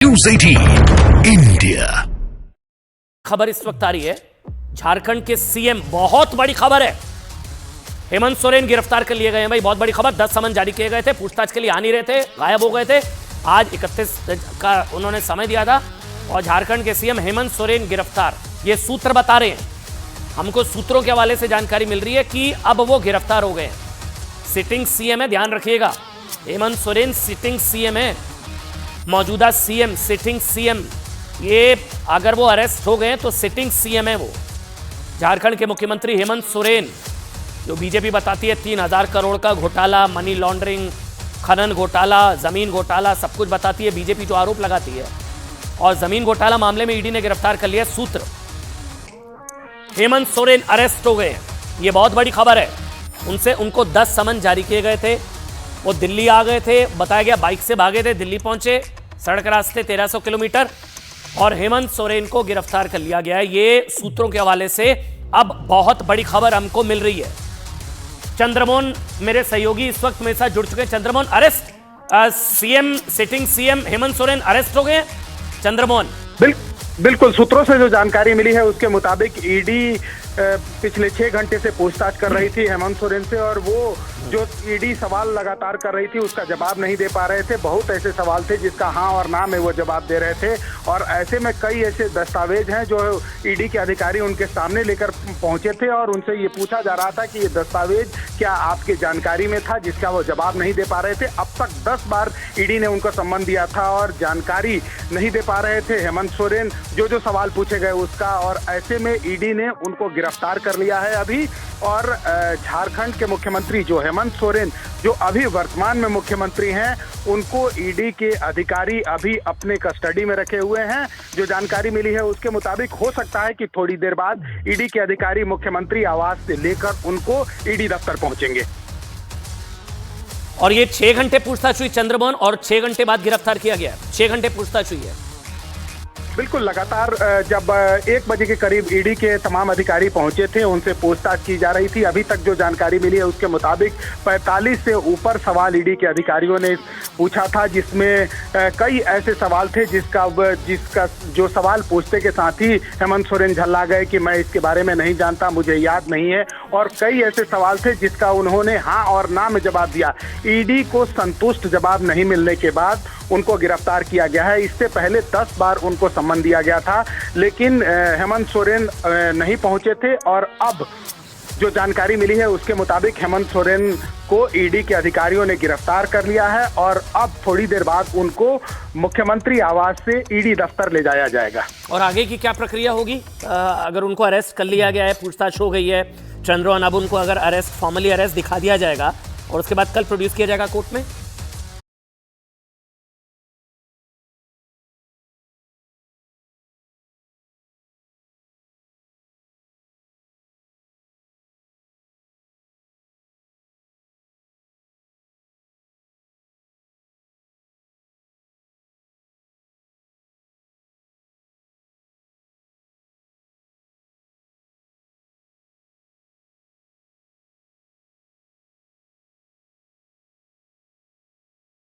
News 18 India. खबर इस वक्त आ रही है, झारखंड के सीएम, बहुत बड़ी खबर है, हेमंत सोरेन गिरफ्तार कर लिए गए हैं। भाई बहुत बड़ी खबर, 10 समन जारी किए गए थे, पूछताछ के लिए आ नहीं रहे थे, गायब हो गए थे। आज 31 का उन्होंने समय दिया था और झारखंड के सीएम हेमंत सोरेन गिरफ्तार। ये सूत्र बता रहे हैं, हमको सूत्रों के हवाले से जानकारी मिल रही है कि अब वो गिरफ्तार हो गए हैं। सिटिंग सीएम है, ध्यान रखिएगा, हेमंत सोरेन सिटिंग सीएम है, मौजूदा सीएम, सिटिंग सीएम। ये अगर वो अरेस्ट हो गए तो सिटिंग सीएम है वो। झारखंड के मुख्यमंत्री हेमंत सोरेन, जो बीजेपी बताती है 3000 करोड़ का घोटाला, मनी लॉन्ड्रिंग, खनन घोटाला, जमीन घोटाला, सब कुछ बताती है बीजेपी, जो आरोप लगाती है। और जमीन घोटाला मामले में ईडी ने गिरफ्तार कर लिया। सूत्र, हेमंत सोरेन अरेस्ट हो गए, ये बहुत बड़ी खबर है। उनको 10 समन जारी किए गए थे। वो दिल्ली आ गए थे, बताया गया बाइक से भागे थे, दिल्ली पहुंचे, सड़क रास्ते 1300 किलोमीटर, और हेमंत सोरेन को गिरफ्तार कर लिया गया है। ये सूत्रों के हवाले से अब बहुत बड़ी खबर हमको मिल रही है। चंद्रमोहन मेरे सहयोगी इस वक्त मेरे साथ जुड़ चुके हैं। Chandramohan, arrest, CM, sitting CM Hemant Soren arrest हो गए। चंद्रमोहन, बिल्कुल, सूत्रों से जो जानकारी मिली है उसके मुताबिक ईडी पिछले 6 घंटे से पूछताछ कर रही थी हेमंत सोरेन से, और वो जो ईडी सवाल लगातार कर रही थी उसका जवाब नहीं दे पा रहे थे। बहुत ऐसे सवाल थे जिसका हाँ और ना में वो जवाब दे रहे थे, और ऐसे में कई ऐसे दस्तावेज हैं जो ईडी के अधिकारी उनके सामने लेकर पहुंचे थे, और उनसे ये पूछा जा रहा था कि ये दस्तावेज क्या आपकी जानकारी में था, जिसका वो जवाब नहीं दे पा रहे थे। अब तक 10 बार ईडी ने उनको सम्मन दिया था और जानकारी नहीं दे पा रहे थे हेमंत सोरेन जो सवाल पूछे गए उसका, और ऐसे में ईडी ने उनको गिरफ्तार कर लिया है अभी। और झारखंड के मुख्यमंत्री जो हेमंत सोरेन, जो अभी वर्तमान में मुख्यमंत्री हैं, उनको ईडी के अधिकारी अभी अपने कस्टडी में रखे हुए हैं। जो जानकारी मिली है उसके मुताबिक हो सकता है कि थोड़ी देर बाद ईडी के अधिकारी मुख्यमंत्री आवास से लेकर उनको ईडी दफ्तर पहुंचेंगे। और ये 6 घंटे पूछताछ हुई चंद्रमोहन, और 6 घंटे बाद गिरफ्तार किया गया। 6 घंटे पूछताछ हुई है। बिल्कुल, लगातार जब 1 बजे के करीब ईडी के तमाम अधिकारी पहुंचे थे, उनसे पूछताछ की जा रही थी। अभी तक जो जानकारी मिली है उसके मुताबिक 45 से ऊपर सवाल ईडी के अधिकारियों ने पूछा था, जिसमें कई ऐसे सवाल थे जिसका जो सवाल पूछते के साथ ही हेमंत सोरेन झल्ला गए कि मैं इसके बारे में नहीं जानता, मुझे याद नहीं है। और कई ऐसे सवाल थे जिसका उन्होंने हाँ और ना में जवाब दिया। ईडी को संतुष्ट जवाब नहीं मिलने के बाद उनको गिरफ्तार किया गया है। इससे पहले 10 बार उनको सम्मन दिया गया था, लेकिन हेमंत सोरेन नहीं पहुंचे थे। और अब जो जानकारी मिली है उसके मुताबिक हेमंत सोरेन को ईडी के अधिकारियों ने गिरफ्तार कर लिया है, और अब थोड़ी देर बाद उनको मुख्यमंत्री आवास से ईडी दफ्तर ले जाया जाएगा। और आगे की क्या प्रक्रिया होगी? अगर उनको अरेस्ट कर लिया गया है, पूछताछ हो गई है चंद्रमोहन, अब उनको अगर अरेस्ट, फॉर्मली अरेस्ट दिखा दिया जाएगा और उसके बाद कल प्रोड्यूस किया जाएगा कोर्ट में।